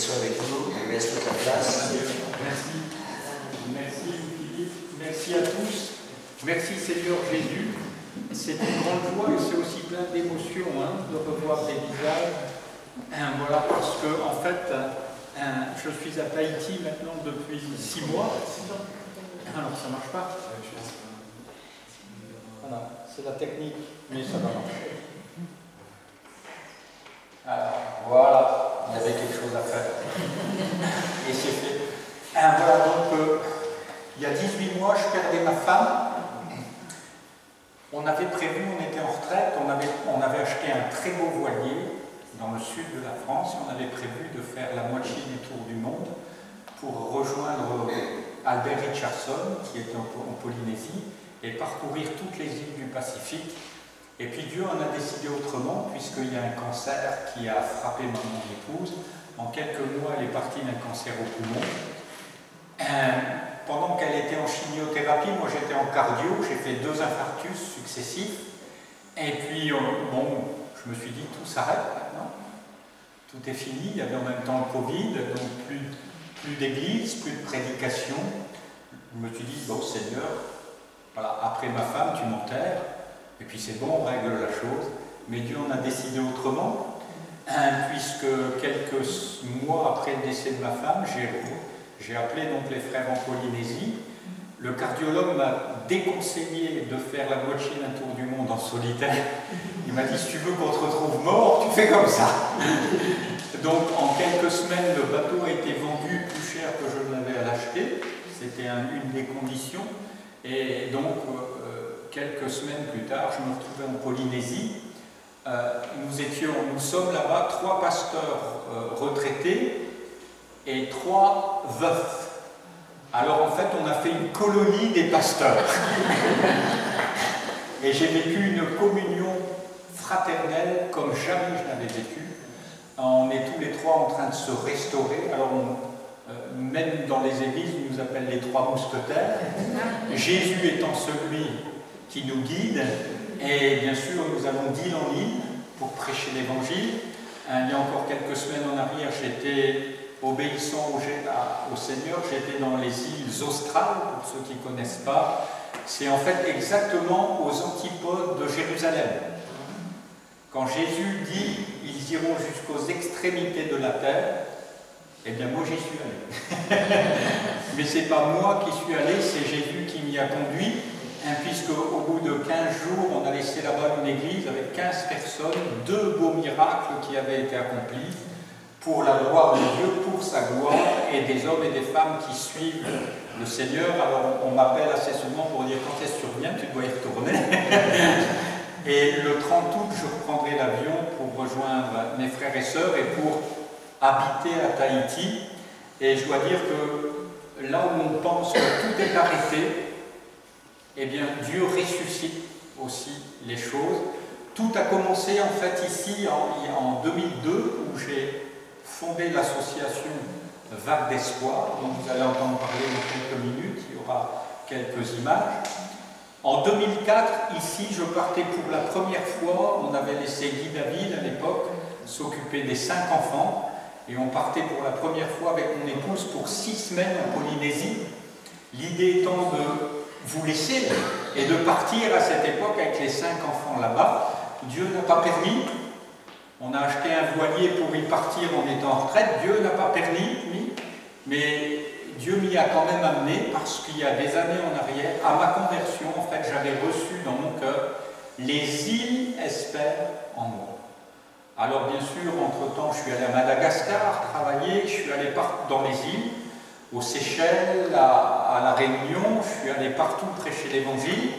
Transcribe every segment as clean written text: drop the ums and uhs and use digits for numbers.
soit avec nous. Je lui laisse toute la place. Merci. Merci Philippe. Merci à tous. Merci Seigneur Jésus. C'est une grande joie et c'est aussi plein d'émotions de revoir des visages. Voilà, parce que en fait, je suis à Tahiti maintenant depuis 6 mois. Alors ça marche pas. Voilà, c'est la technique, mais ça va marcher. Alors, voilà, il y avait quelque chose à faire. Et c'est fait. Voilà, donc, il y a 18 mois, je perdais ma femme. On avait prévu, on était en retraite, on avait acheté un très beau voilier dans le sud de la France. On avait prévu de faire la moitié du tour du monde pour rejoindre Albert Richardson, qui était en Polynésie, et parcourir toutes les îles du Pacifique. Et puis Dieu en a décidé autrement, puisqu'il y a un cancer qui a frappé mon épouse. En quelques mois, elle est partie d'un cancer au poumon. Pendant qu'elle était en chimiothérapie, moi j'étais en cardio, j'ai fait 2 infarctus successifs. Et puis, bon, je me suis dit, tout s'arrête maintenant. Tout est fini, il y avait en même temps le Covid, donc plus d'église, plus de prédication. Je me suis dit, bon Seigneur, voilà, après ma femme, tu m'enterres. Et puis c'est bon, on règle la chose. Mais Dieu en a décidé autrement, puisque quelques mois après le décès de ma femme, j'ai appelé donc les frères en Polynésie. Le cardiologue m'a déconseillé de faire la moitié d'un tour du monde en solitaire. Il m'a dit, si tu veux qu'on te retrouve mort, tu fais comme ça. Donc en quelques semaines, le bateau a été vendu plus cher que je ne l'avais à l'acheter. C'était une des conditions. Et donc, quelques semaines plus tard, je me retrouvais en Polynésie. Nous sommes là-bas 3 pasteurs retraités et 3 veufs. Alors en fait, on a fait une colonie des pasteurs. Et j'ai vécu une communion fraternelle comme jamais je n'avais vécu. On est tous les 3 en train de se restaurer. Alors même dans les églises, ils nous appellent les 3 mousquetaires. Jésus étant celui qui nous guide. Et bien sûr, nous allons d'île en île pour prêcher l'évangile. Il y a encore quelques semaines en arrière, j'étais obéissant au Seigneur, j'étais dans les îles australes, pour ceux qui ne connaissent pas. C'est en fait exactement aux antipodes de Jérusalem. Quand Jésus dit « ils iront jusqu'aux extrémités de la terre », eh bien moi j'y suis allé. Mais ce n'est pas moi qui suis allé, c'est Jésus qui m'y a conduit, puisque au bout de 15 jours, on a laissé là-bas une église avec 15 personnes, 2 beaux miracles qui avaient été accomplis pour la gloire de Dieu, pour sa gloire, et des hommes et des femmes qui suivent le Seigneur. Alors on m'appelle assez souvent pour dire quand est-ce que tu reviens, tu dois y retourner. Et le 30 août, je reprendrai l'avion pour rejoindre mes frères et sœurs et pour habiter à Tahiti. Et je dois dire que là où on pense que tout est arrêté, eh bien Dieu ressuscite aussi les choses. Tout a commencé en fait ici en 2002 où j'ai fondé l'association Vague d'Espoir, dont vous allez entendre parler dans quelques minutes, il y aura quelques images. En 2004, ici, je partais pour la première fois, on avait laissé Guy David à l'époque s'occuper des 5 enfants, et on partait pour la première fois avec mon épouse pour 6 semaines en Polynésie. L'idée étant de vous laisser et de partir à cette époque avec les 5 enfants là-bas. Dieu n'a pas permis. On a acheté un voilier pour y partir en étant en retraite. Dieu n'a pas permis, mais Dieu m'y a quand même amené parce qu'il y a des années en arrière, à ma conversion, en fait, j'avais reçu dans mon cœur « Les îles espèrent en moi ». Alors bien sûr, entre-temps, je suis allé à Madagascar travailler, je suis allé dans les îles, aux Seychelles, à La Réunion, je suis allé partout prêcher l'évangile,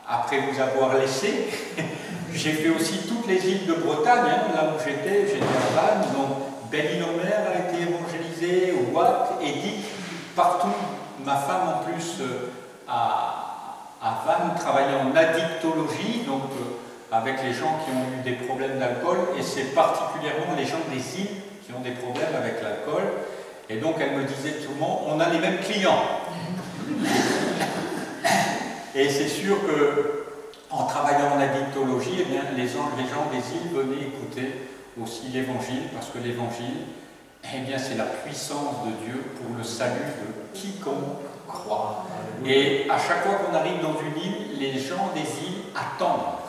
après vous avoir laissé. J'ai fait aussi toutes les îles de Bretagne, là où j'étais à Vannes, donc Belle-Île-en-Mer a été évangélisée, Ouat, Édic, partout. Ma femme en plus à Vannes travaillait en addictologie, donc avec les gens qui ont eu des problèmes d'alcool, et c'est particulièrement les gens des îles qui ont des problèmes avec l'alcool. Et donc elle me disait souvent, on a les mêmes clients. Et c'est sûr que en travaillant en addictologie, eh bien, les gens des îles venaient écouter aussi l'évangile, parce que l'évangile Eh bien, c'est la puissance de Dieu pour le salut de quiconque croit. Et à chaque fois qu'on arrive dans une île, les gens des îles attendent.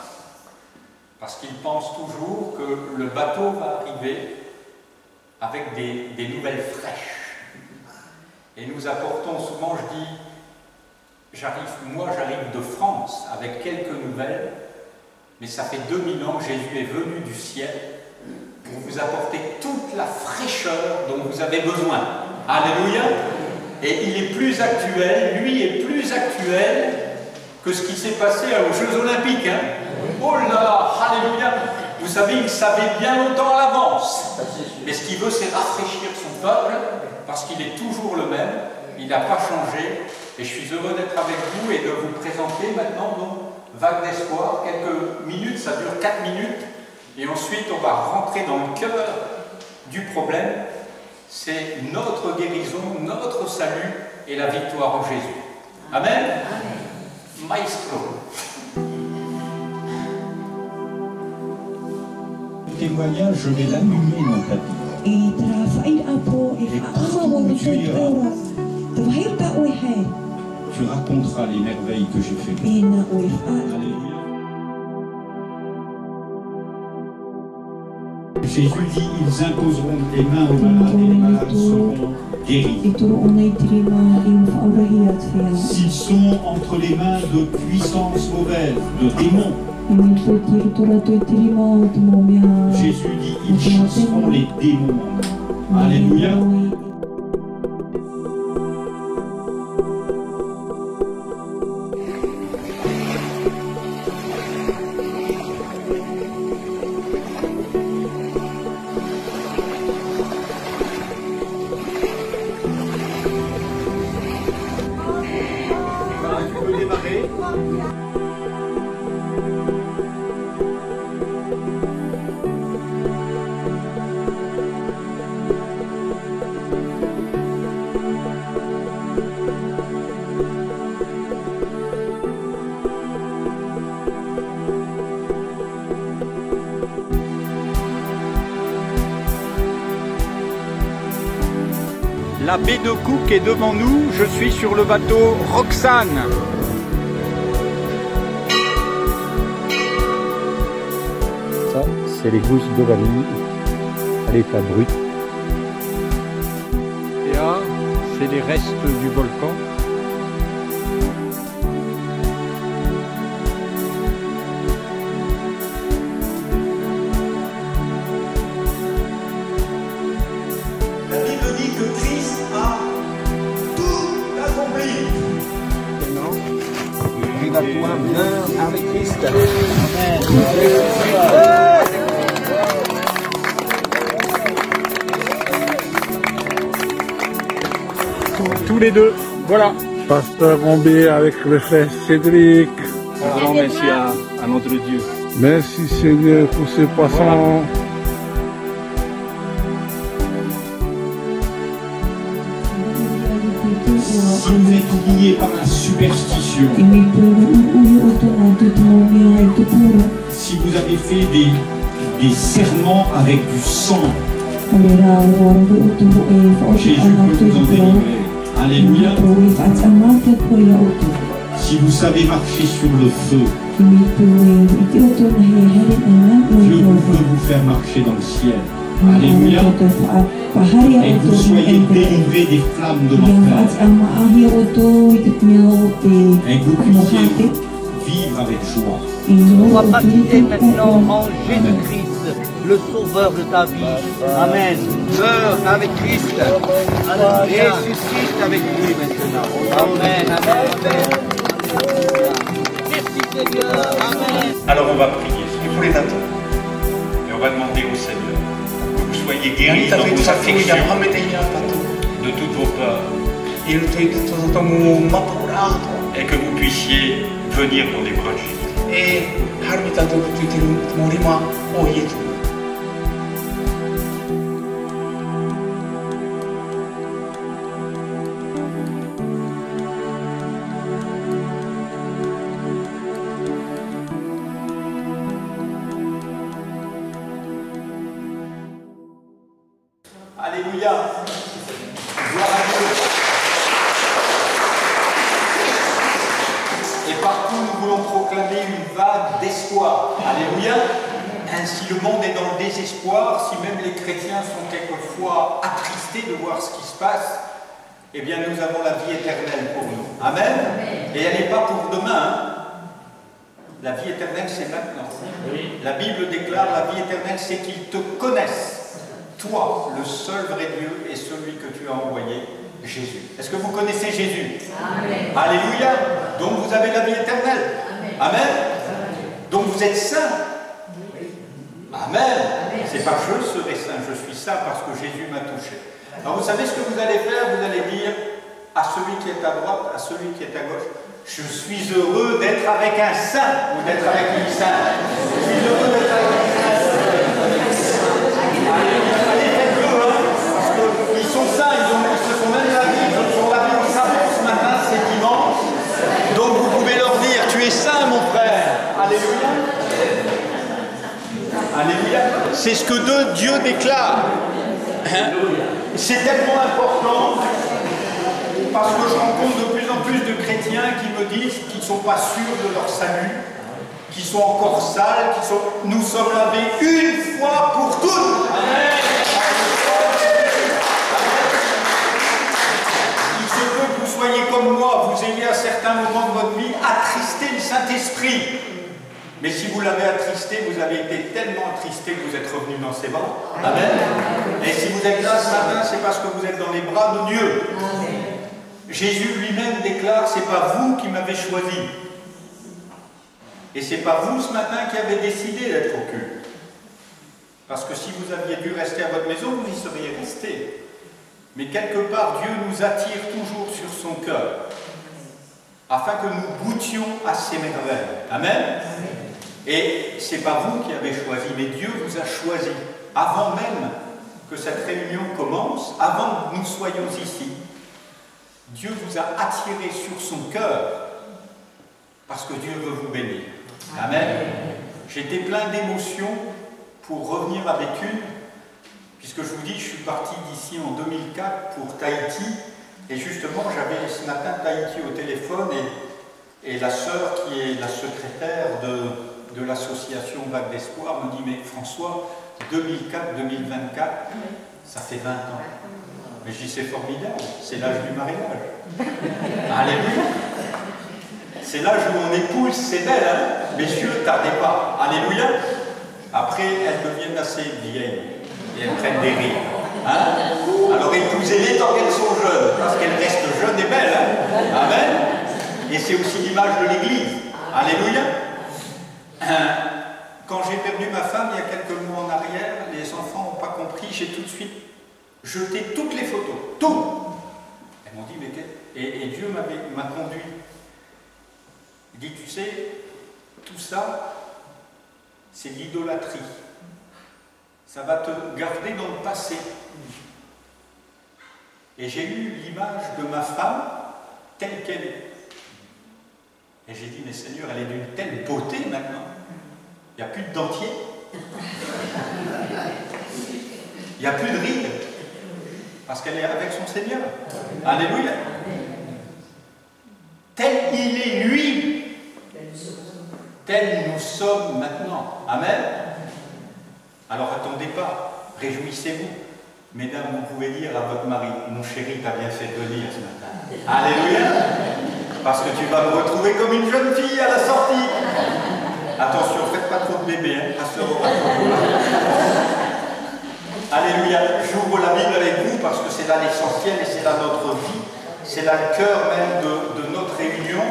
Parce qu'ils pensent toujours que le bateau va arriver avec des nouvelles fraîches. Et nous apportons souvent, je dis, j'arrive de France avec quelques nouvelles, mais ça fait 2000 ans que Jésus est venu du ciel pour vous apporter toute la fraîcheur dont vous avez besoin. Alléluia! Et il est plus actuel, lui est plus actuel que ce qui s'est passé aux Jeux Olympiques. Hein. Oh là, alléluia! Vous savez, il savait bien longtemps à l'avance. Mais ce qu'il veut, c'est rafraîchir son peuple, parce qu'il est toujours le même, il n'a pas changé. Et je suis heureux d'être avec vous et de vous présenter maintenant nos vagues d'espoir. Quelques minutes, ça dure 4 minutes. Et ensuite, on va rentrer dans le cœur du problème. C'est notre guérison, notre salut et la victoire en Jésus. Amen. Maestro. Le témoignage, je vais l'allumer dans ta vie. Tu raconteras les merveilles que j'ai faites. Alléluia. Jésus dit, ils imposeront les mains aux malades et les malades seront guéris. S'ils sont entre les mains de puissances mauvaises, de démons, Jésus dit, ils chasseront les démons. Alléluia. La baie de Cook est devant nous, je suis sur le bateau Roxane. Ça, c'est les gousses de vanille à l'état brut. Et là, c'est les restes du volcan. La Bible dit que Christ a tout accompli. Vive à toi, viens avec Christ. Tous les deux, voilà. Pasteur Rombé avec le frère Cédric. Un grand merci à notre Dieu. Merci Seigneur pour ce poisson. Si vous êtes oublié par la superstition, si vous avez fait des serments avec du sang, Jésus peut vous en délivrer. Alléluia. Si vous savez marcher sur le feu, Dieu peut vous faire marcher dans le ciel. Alléluia. Et que vous soyez délivrés des flammes de l'enfer. Et que vous puissiez vivre avec joie. On va baptiser maintenant en Jésus-Christ, le sauveur de ta vie. Amen. Meurs avec Christ. Ressuscite avec lui maintenant. Amen. Amen. Merci Seigneur. Amen. Alors on va prier. Et on va demander au Seigneur que vous soyez guéris dans vos afflictions, de toutes vos peurs, et que vous puissiez venir dans les bras de Jésus. Alléluia. Gloire à Dieu. Et partout, nous voulons proclamer une vague d'espoir. Alléluia. Ainsi, le monde est dans le désespoir. Si même les chrétiens sont quelquefois attristés de voir ce qui se passe, eh bien, nous avons la vie éternelle pour nous. Amen. Et elle n'est pas pour demain. Hein. La vie éternelle, c'est maintenant. La Bible déclare la vie éternelle, c'est qu'ils te connaissent, toi, le seul vrai Dieu, et celui que tu as envoyé, Jésus. Est-ce que vous connaissez Jésus? Amen. Alléluia. Donc vous avez la vie éternelle. Amen. Amen. Donc vous êtes saints. Amen. C'est pas je serai saint, je suis saint parce que Jésus m'a touché. Alors vous savez ce que vous allez faire? Vous allez dire à celui qui est à droite, à celui qui est à gauche, je suis heureux d'être avec un saint ou d'être avec une sainte. Je suis heureux d'être avec un saint. Allez, faites-le, hein, parce qu'ils sont saints, ils se sont même lavés, ils sont lavés au savon ce matin, c'est dimanche. Donc vous pouvez leur dire, tu es saint mon frère. Alléluia. Alléluia. C'est ce que Dieu déclare. Hein? C'est tellement important. Parce que je rencontre de plus en plus de chrétiens qui me disent qu'ils ne sont pas sûrs de leur salut, qu'ils sont encore sales, nous sommes lavés une fois pour toutes. Amen. Il se peut que vous soyez comme moi, vous ayez à certains moments de votre vie attristé le Saint-Esprit. Mais si vous l'avez attristé, vous avez été tellement attristé que vous êtes revenu dans ses bras. Amen. Et si vous êtes là ce matin, c'est parce que vous êtes dans les bras de Dieu. Amen. Jésus lui-même déclare, c'est pas vous qui m'avez choisi. Et c'est pas vous ce matin qui avez décidé d'être au culte. Parce que si vous aviez dû rester à votre maison, vous y seriez resté. Mais quelque part, Dieu nous attire toujours sur son cœur, afin que nous goûtions à ses merveilles. Amen. Et c'est pas vous qui avez choisi, mais Dieu vous a choisi. Avant même que cette réunion commence, avant que nous soyons ici, Dieu vous a attiré sur son cœur parce que Dieu veut vous bénir. Amen. J'étais plein d'émotions pour revenir à Béthune, puisque je vous dis, je suis parti d'ici en 2004 pour Tahiti, et justement j'avais ce matin Tahiti au téléphone, et la sœur qui est la secrétaire de l'association Vague d'Espoir me dit, mais François, 2004-2024, ça fait 20 ans. Mais je dis, c'est formidable, c'est l'âge du mariage. Alléluia. C'est l'âge où on épouse, c'est belle, hein? Messieurs, tardez pas. Alléluia. Après, elles deviennent assez vieilles et elles prennent des rires. Hein? Alors épousez-les tant qu'elles sont jeunes, parce qu'elles restent jeunes et belles. Hein? Amen. Et c'est aussi l'image de l'Église. Alléluia. Quand j'ai perdu ma femme il y a quelques mois en arrière, les enfants n'ont pas compris, j'ai tout de suite jeté toutes les photos, tout. Elles m'ont dit, mais et Dieu m'a conduit. Il dit, tu sais, tout ça, c'est l'idolâtrie. Ça va te garder dans le passé. Et j'ai eu l'image de ma femme telle qu'elle est. Et j'ai dit, mais Seigneur, elle est d'une telle beauté maintenant. Il n'y a plus de dentier. Il n'y a plus de rides. Parce qu'elle est avec son Seigneur. Alléluia. Tel il est lui, tel nous sommes maintenant. Amen. Alors attendez pas, réjouissez-vous. Mesdames, vous pouvez dire à votre mari, mon chéri, t'as bien fait de venir ce matin. Alléluia. Parce que tu vas me retrouver comme une jeune fille à la sortie. Attention, faites pas trop de bébés, hein. Alléluia. J'ouvre la Bible avec vous parce que c'est là l'essentiel et c'est là notre vie. C'est là le cœur même de notre réunion.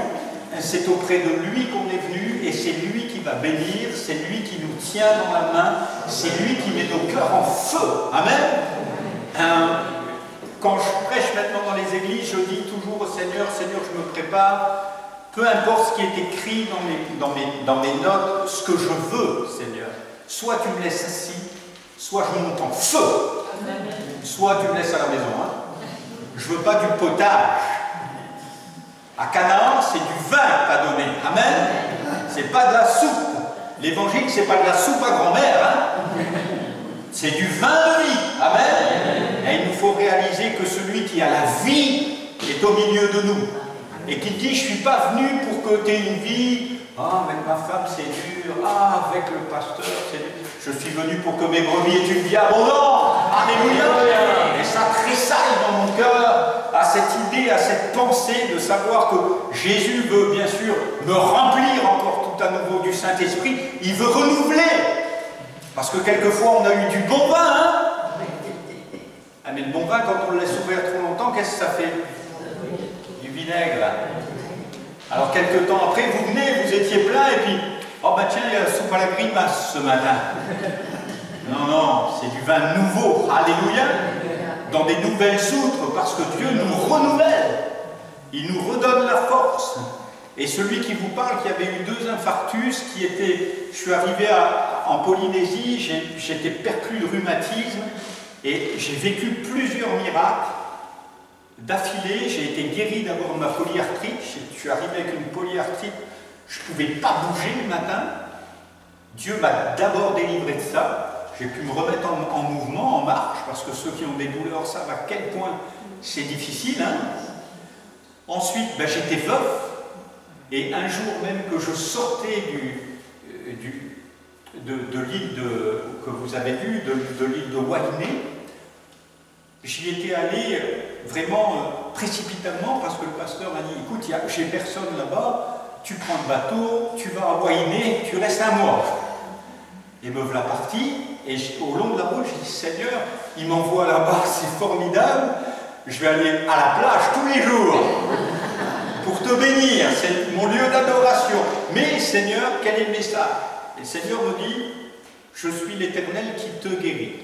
C'est auprès de lui qu'on est venu et c'est lui qui va bénir, c'est lui qui nous tient dans la main, c'est lui qui met nos cœurs en feu. Amen. Quand je prêche maintenant dans les églises, je dis toujours au Seigneur, Seigneur, je me prépare, peu importe ce qui est écrit dans mes notes, ce que je veux, Seigneur. Soit tu me laisses assis, soit je monte en feu, soit tu me laisses à la maison. Hein. Je ne veux pas du potage. À Canaan, c'est du vin que tu as donné. Amen. C'est pas de la soupe. L'évangile, c'est pas de la soupe à grand-mère. Hein. C'est du vin de vie. Amen. faut réaliser que celui qui a la vie est au milieu de nous. Et qui dit, je ne suis pas venu pour que tu aies une vie, ah, avec ma femme c'est dur, ah, avec le pasteur c'est dur. Je suis venu pour que mes brebis aient une vie abondante. Alléluia. Et ça tressaille dans mon cœur à cette idée, à cette pensée de savoir que Jésus veut bien sûr me remplir encore tout à nouveau du Saint-Esprit. Il veut renouveler. Parce que quelquefois on a eu du bon vin, hein. Ah, mais le bon vin, quand on le laisse ouvrir trop longtemps, qu'est-ce que ça fait? Du vinaigre. Alors quelques temps après, vous venez, vous étiez plein, et puis, oh ben tiens, il y a la soupe à la grimace ce matin. Non, non, c'est du vin nouveau, alléluia, dans des nouvelles outres, parce que Dieu nous renouvelle. Il nous redonne la force. Et celui qui vous parle, qui avait eu 2 infarctus, qui était, je suis arrivé en Polynésie, j'étais perclus de rhumatisme, et j'ai vécu plusieurs miracles. D'affilée, j'ai été guéri d'abord de ma polyarthrite. Je suis arrivé avec une polyarthrite, je ne pouvais pas bouger le matin. Dieu m'a d'abord délivré de ça. J'ai pu me remettre en mouvement, en marche, parce que ceux qui ont des douleurs savent à quel point c'est difficile. Hein. Ensuite, ben, j'étais veuf. Et un jour même que je sortais de l'île que vous avez vue, de l'île de Wainé, j'y étais allé vraiment précipitamment parce que le pasteur m'a dit, écoute, j'ai personne là-bas, tu prends le bateau, tu vas à Wainé, tu restes un mois. Et me voilà parti, et au long de la route, j'ai dit, Seigneur, il m'envoie là-bas, c'est formidable, je vais aller à la plage tous les jours pour te bénir, c'est mon lieu d'adoration. Mais Seigneur, quel est le message? Et le Seigneur me dit, je suis l'Éternel qui te guérit.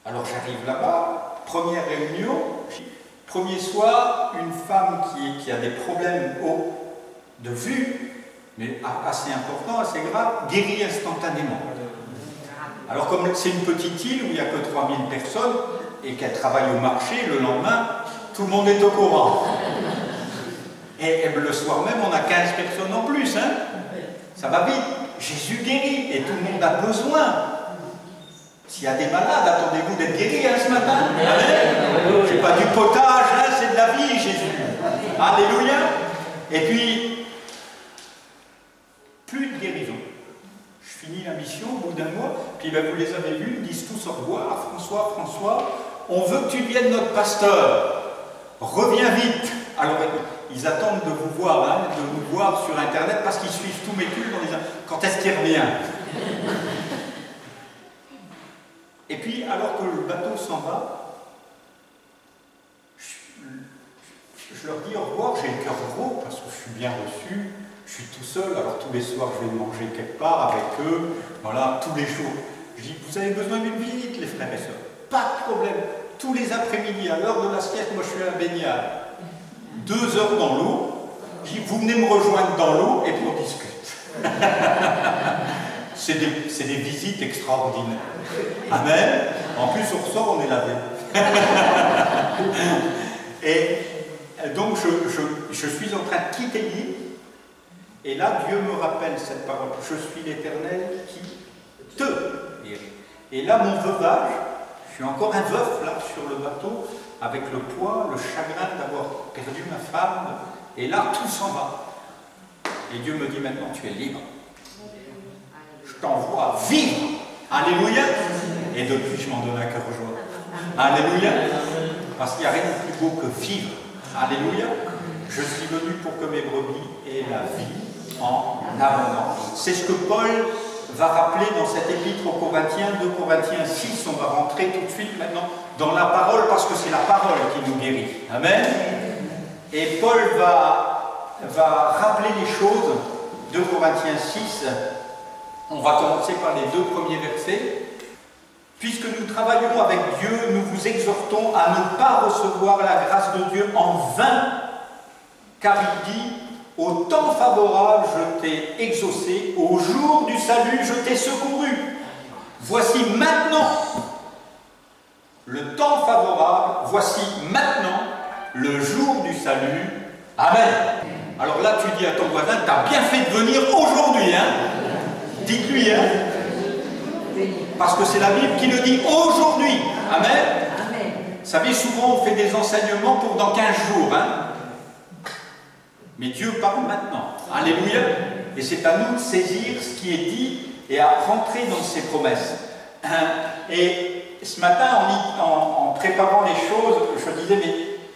Alors j'arrive là-bas, première réunion, premier soir, une femme qui a des problèmes de vue, mais assez important, assez grave, guérie instantanément. Alors comme c'est une petite île où il n'y a que 3000 personnes et qu'elle travaille au marché, le lendemain, tout le monde est au courant. Et le soir même, on a 15 personnes en plus, hein. Ça va vite. Jésus guérit et tout le monde a besoin. S'il y a des malades, attendez-vous d'être guéris hein, ce matin. Amen. C'est pas du potage, hein, c'est de la vie, Jésus. Alléluia. Et puis, plus de guérison. Je finis la mission au bout d'un mois, puis ben, vous les avez vus, ils disent tous au revoir. François, on veut que tu deviennes notre pasteur. Reviens vite. Alors, ils attendent de vous voir, hein, de nous voir sur Internet parce qu'ils suivent tous mes cultes en disant quand est-ce qu'il revient. Et puis, alors que le bateau s'en va, je leur dis au revoir, j'ai le cœur gros parce que je suis bien reçu, je suis tout seul, alors tous les soirs je vais manger quelque part avec eux, voilà, tous les jours. Je dis, vous avez besoin d'une visite, les frères et sœurs? Pas de problème. Tous les après-midi, à l'heure de la sieste, moi je suis à la baignade. 2 heures dans l'eau, je dis, vous venez me rejoindre dans l'eau et puis on discute. C'est des visites extraordinaires. Amen. En plus, on ressort, on est lavé. Et donc, je suis en train de quitter l'île. Et là, Dieu me rappelle cette parole. Je suis l'Éternel qui te guérit. Et là, mon veuvage, je suis encore un veuf là sur le bateau, avec le poids, le chagrin d'avoir perdu ma femme. Et là, tout s'en va. Et Dieu me dit maintenant, tu es libre. Je t'envoie vivre. Alléluia. Et depuis, je m'en donne un cœur joie. Alléluia. Parce qu'il n'y a rien de plus beau que vivre. Alléluia. Je suis venu pour que mes brebis aient la vie en abondance. C'est ce que Paul va rappeler dans cette épître aux Corinthiens, 2 Corinthiens 6. On va rentrer tout de suite maintenant dans la parole parce que c'est la parole qui nous guérit. Amen. Et Paul va rappeler les choses. 2 Corinthiens 6. On va commencer par les 2 premiers versets. Puisque nous travaillons avec Dieu, nous vous exhortons à ne pas recevoir la grâce de Dieu en vain, car il dit, au temps favorable je t'ai exaucé, au jour du salut je t'ai secouru. Voici maintenant le temps favorable, voici maintenant le jour du salut. Amen. Alors là tu dis à ton voisin, tu as bien fait de venir aujourd'hui, hein. Dites-lui, hein. Parce que c'est la Bible qui le dit aujourd'hui. Amen. savez, souvent on fait des enseignements pour dans 15 jours, hein? Mais Dieu parle maintenant. Alléluia. Et c'est à nous de saisir ce qui est dit et à rentrer dans ses promesses. Et ce matin, en préparant les choses, je disais,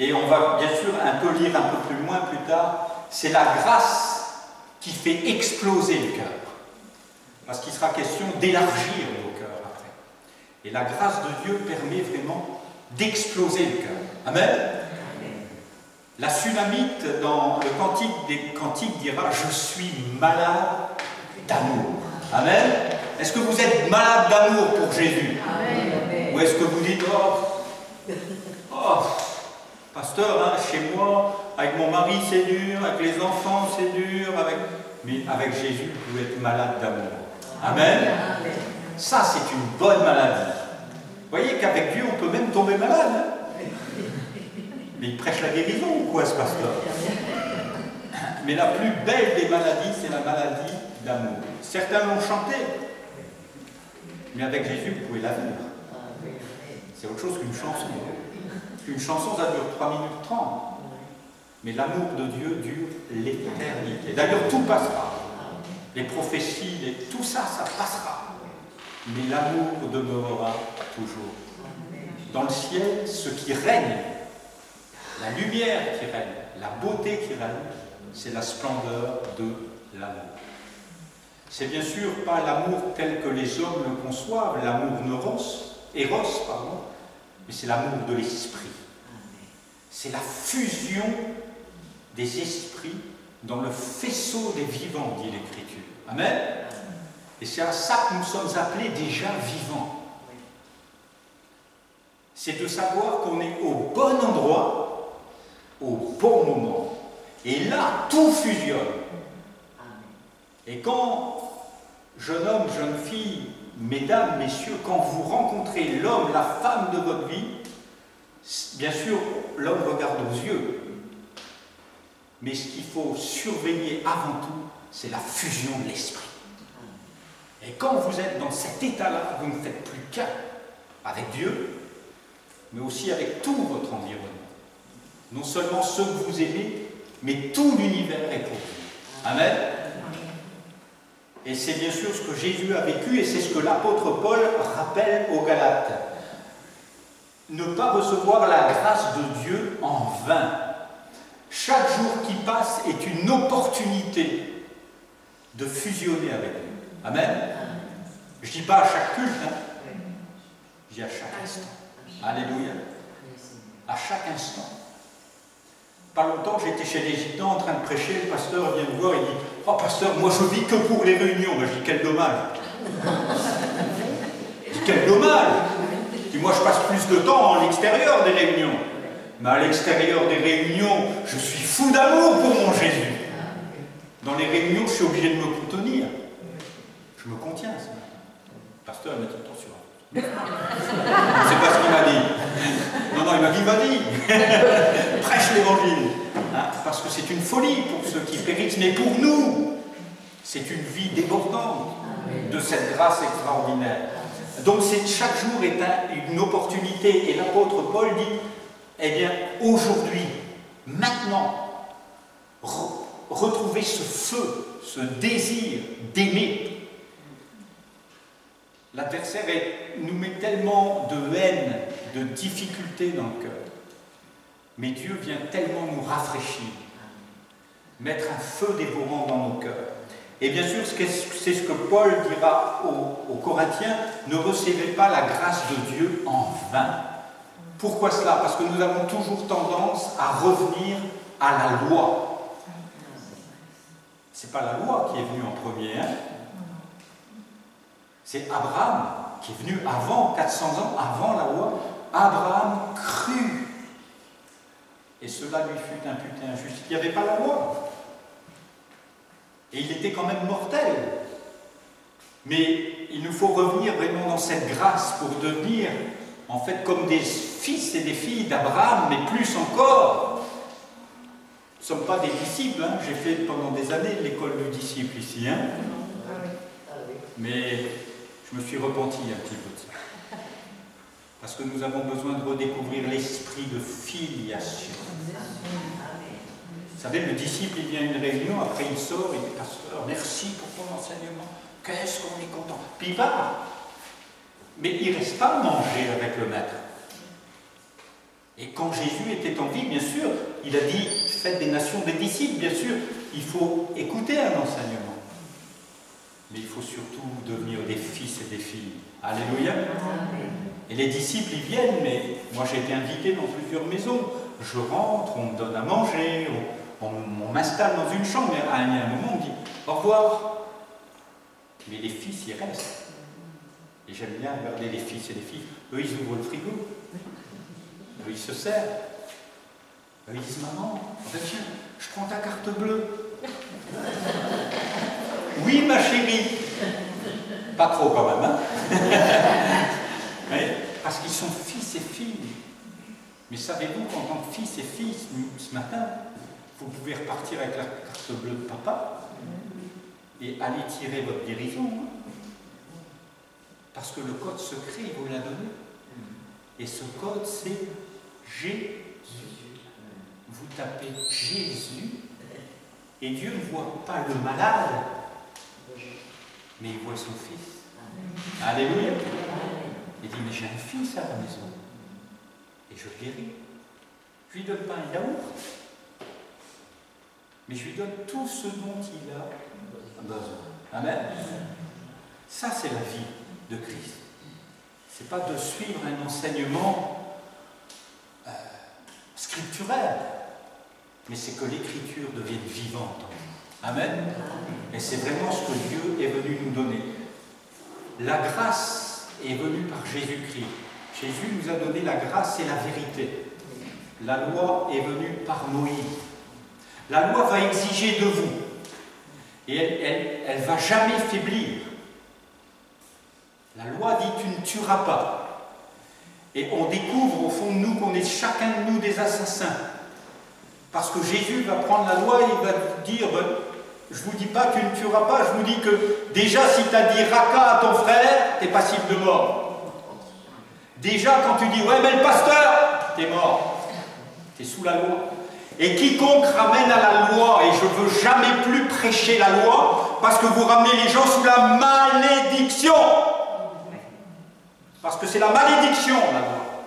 et on va bien sûr un peu lire un peu plus loin plus tard, c'est la grâce qui fait exploser le cœur. Parce qu'il sera question d'élargir nos cœurs après. Et la grâce de Dieu permet vraiment d'exploser le cœur. Amen. La Sunamite, dans le Cantique des Cantiques, dira « Je suis malade d'amour ». Amen. Est-ce que vous êtes malade d'amour pour Jésus? Amen. Ou est-ce que vous dites « Oh, pasteur, hein, chez moi, avec mon mari c'est dur, avec les enfants c'est dur, mais avec Jésus, vous pouvez être malade d'amour ». Amen. Ça, c'est une bonne maladie. Vous voyez qu'avec Dieu, on peut même tomber malade. Hein? Mais il prêche la guérison ou quoi, ce pasteur? Mais la plus belle des maladies, c'est la maladie d'amour. Certains l'ont chanté, mais avec Jésus, vous pouvez la vivre. C'est autre chose qu'une chanson. Une chanson, ça dure 3 minutes 30. Mais l'amour de Dieu dure l'éternité. D'ailleurs, tout passera. Les prophéties, tout ça, ça passera. Mais l'amour demeurera toujours. Dans le ciel, ce qui règne, la lumière qui règne, la beauté qui règne, c'est la splendeur de l'amour. C'est bien sûr pas l'amour tel que les hommes le conçoivent, l'amour éros, mais c'est l'amour de l'esprit. C'est la fusion des esprits dans le faisceau des vivants, dit l'Écriture. Amen. Et c'est à ça que nous sommes appelés déjà vivants. C'est de savoir qu'on est au bon endroit, au bon moment. Et là, tout fusionne. Et quand, jeune homme, jeune fille, mesdames, messieurs, quand vous rencontrez l'homme, la femme de votre vie, bien sûr, l'homme regarde aux yeux. Mais ce qu'il faut surveiller avant tout, c'est la fusion de l'esprit. Et quand vous êtes dans cet état-là, vous ne faites plus qu'un avec Dieu, mais aussi avec tout votre environnement. Non seulement ceux que vous aimez, mais tout l'univers est pour vous. Amen. Et c'est bien sûr ce que Jésus a vécu, et c'est ce que l'apôtre Paul rappelle aux Galates. Ne pas recevoir la grâce de Dieu en vain. Chaque jour qui passe est une opportunité de fusionner avec lui. Amen. Je ne dis pas à chaque culte, hein. Je dis à chaque instant. Alléluia. À chaque instant. Pas longtemps, j'étais chez les Gitans en train de prêcher, le pasteur vient me voir et dit « Oh pasteur, moi je vis que pour les réunions. » Je dis « Quel dommage !» Je dis « Quel dommage !» Je dis « Moi je passe plus de temps à l'extérieur des réunions. » Mais à l'extérieur des réunions, je suis fou d'amour pour mon Jésus. Dans les réunions, je suis obligé de me contenir. Je me contiens. Le pasteur m'a dit « Attention. » C'est pas ce qu'il m'a dit. Non, il m'a dit, vas-y, prêche l'évangile. Hein, parce que c'est une folie pour ceux qui périssent, mais pour nous, c'est une vie débordante de cette grâce extraordinaire. Donc chaque jour est une opportunité, et l'apôtre Paul dit, eh bien, aujourd'hui, maintenant, retrouver ce feu, ce désir d'aimer. L'adversaire nous met tellement de haine, de difficultés dans le cœur. Mais Dieu vient tellement nous rafraîchir, mettre un feu dévorant dans nos cœurs. Et bien sûr, c'est ce que Paul dira aux Corinthiens, ne recevez pas la grâce de Dieu en vain. Pourquoi cela? Parce que nous avons toujours tendance à revenir à la loi. Ce n'est pas la loi qui est venue en premier, hein? C'est Abraham qui est venu avant, 400 ans avant la loi. Abraham crut. Et cela lui fut imputé injuste. Il n'y avait pas la loi. Et il était quand même mortel. Mais il nous faut revenir vraiment dans cette grâce pour devenir, en fait, comme des fils et des filles d'Abraham, mais plus encore. Nous ne sommes pas des disciples. Hein. J'ai fait pendant des années l'école du disciple ici. Hein. Mais je me suis repenti un petit peu de ça. Parce que nous avons besoin de redécouvrir l'esprit de filiation. Vous savez, le disciple, il vient à une réunion, après il sort, il dit, pasteur, merci pour ton enseignement, qu'est-ce qu'on est content. Puis il part. Mais il ne reste pas manger avec le maître. Et quand Jésus était en vie, bien sûr, il a dit, faites des nations des disciples, bien sûr, il faut écouter un enseignement. Mais il faut surtout devenir des fils et des filles. Alléluia. Et les disciples, ils viennent, mais moi j'ai été invité dans plusieurs maisons. Je rentre, on me donne à manger, on m'installe dans une chambre, et à un moment, on me dit au revoir. Mais les fils, ils restent. Et j'aime bien regarder les fils et les filles. Eux, ils ouvrent le frigo. Eux, ils se servent. Eux, ils disent maman, tiens, je prends ta carte bleue. Oui, ma chérie. Pas trop quand même, hein. Parce qu'ils sont fils et filles. Mais savez-vous qu'en tant que fils et filles, ce matin, vous pouvez repartir avec la carte bleue de papa et aller tirer votre guérison. Hein? Parce que le code secret, il vous l'a donné. Et ce code, c'est Jésus. Vous tapez Jésus, et Dieu ne voit pas le malade, mais il voit son fils. Alléluia. Il dit, mais j'ai un fils à la maison, et je le guéris. Je lui donne pas un yaourt, mais je lui donne tout ce dont il a besoin. Amen. Ça, c'est la vie de Christ. Ce n'est pas de suivre un enseignement scripturel, mais c'est que l'écriture devienne vivante. Amen. Et c'est vraiment ce que Dieu est venu nous donner. La grâce est venue par Jésus-Christ. Jésus nous a donné la grâce et la vérité. La loi est venue par Moïse. La loi va exiger de vous. Et elle ne va jamais faiblir. La loi dit tu ne tueras pas. Et on découvre au fond de nous qu'on est chacun de nous des assassins. Parce que Jésus va prendre la loi et il va dire je ne vous dis pas tu ne tueras pas, je vous dis que déjà si tu as dit raka à ton frère, tu es passible de mort. Déjà quand tu dis ouais mais le pasteur, tu es mort. Tu es sous la loi. Et quiconque ramène à la loi, et je ne veux jamais plus prêcher la loi, parce que vous ramenez les gens sous la malédiction. Parce que c'est la malédiction, la loi.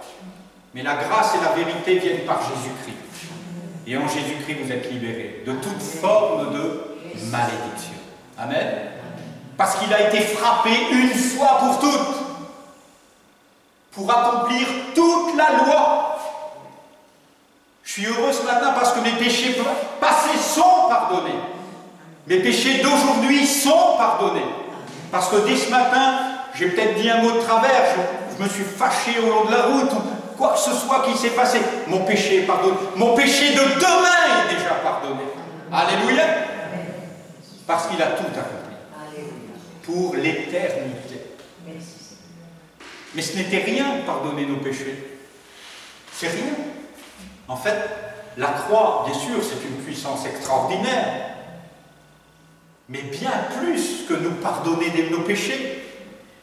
Mais la grâce et la vérité viennent par Jésus-Christ. Et en Jésus-Christ, vous êtes libérés de toute forme de malédiction. Amen. Parce qu'il a été frappé une fois pour toutes, pour accomplir toute la loi. Je suis heureux ce matin parce que mes péchés passés sont pardonnés. Mes péchés d'aujourd'hui sont pardonnés. Parce que dès ce matin, j'ai peut-être dit un mot de travers, je me suis fâché au long de la route, ou quoi que ce soit qui s'est passé. Mon péché est pardonné. Mon péché de demain est déjà pardonné. Alléluia. Parce qu'il a tout accompli. Pour l'éternité. Mais ce n'était rien de pardonner nos péchés. C'est rien. En fait, la croix, bien sûr, c'est une puissance extraordinaire. Mais bien plus que nous pardonner de nos péchés.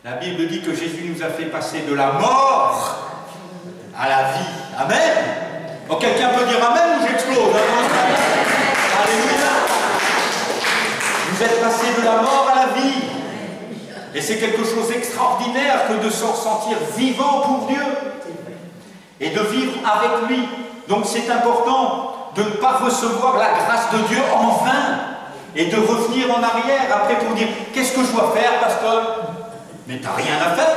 La Bible dit que Jésus nous a fait passer de la mort à la vie. Amen. Oh, quelqu'un peut dire Amen ou j'explose? Alléluia. Vous êtes passé de la mort à la vie. Et c'est quelque chose d'extraordinaire que de se ressentir vivant pour Dieu. Et de vivre avec lui. Donc c'est important de ne pas recevoir la grâce de Dieu en vain. Et de revenir en arrière après pour dire qu'est-ce que je dois faire, pasteur? Mais tu n'as rien à faire.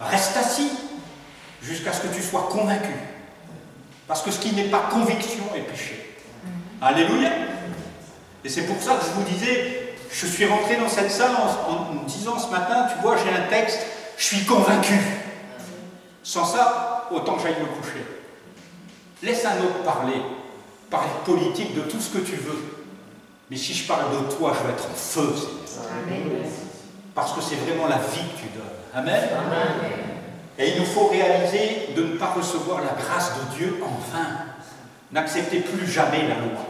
Reste assis jusqu'à ce que tu sois convaincu. Parce que ce qui n'est pas conviction est péché. Alléluia. Et c'est pour ça que je vous disais, je suis rentré dans cette salle en me disant ce matin, tu vois, j'ai un texte, je suis convaincu. Sans ça, autant que j'aille me coucher. Laisse un autre parler politique, de tout ce que tu veux. Mais si je parle de toi, je vais être en feu, Seigneur. Parce que c'est vraiment la vie que tu donnes. Amen. Amen. Et il nous faut réaliser de ne pas recevoir la grâce de Dieu en vain. N'acceptez plus jamais la loi.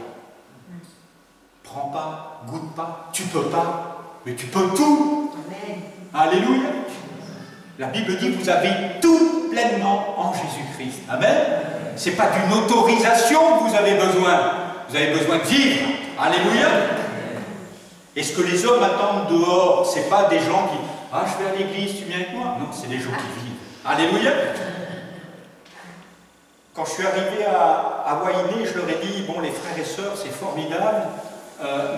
Prends pas, goûte pas, tu peux pas, mais tu peux tout. Amen. Alléluia. La Bible dit, vous avez toute pleine en Jésus-Christ. Amen. C'est pas d'une autorisation que vous avez besoin. Vous avez besoin de vivre. Alléluia. Et ce que les hommes attendent dehors, c'est pas des gens qui « Ah, je vais à l'église, tu viens avec moi ?» Non, c'est des gens qui vivent. Alléluia. Quand je suis arrivé à Wainé, je leur ai dit « Bon, les frères et sœurs, c'est formidable.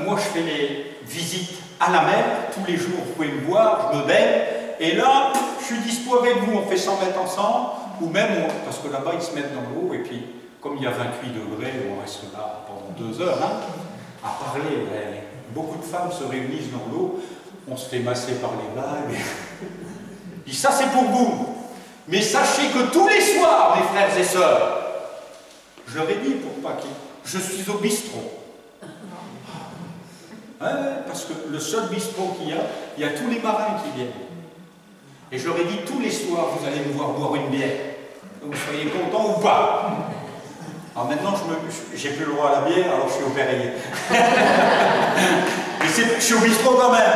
Moi, je fais les visites à la mer. Tous les jours, vous pouvez me voir, je me baigne. Et là, je suis dispo avec vous. On fait 100 mètres ensemble. Ou même, parce que là-bas, ils se mettent dans l'eau. Et puis, comme il y a 28 degrés, on reste là pendant 2 heures, hein, à parler. Beaucoup de femmes se réunissent dans l'eau. On se fait masser par les vagues. Je dis, ça, c'est pour vous. Mais sachez que tous les soirs, mes frères et sœurs, je leur ai dit pour pas qu'ils... Je suis au bistrot. Ouais, parce que le seul bistrot qu'il y a tous les marins qui viennent. Et je leur ai dit, tous les soirs, vous allez me voir boire une bière. Vous soyez contents ou pas. Alors maintenant, j'ai plus le droit à la bière, alors je suis au Perrier. Mais je suis au bistrot quand même.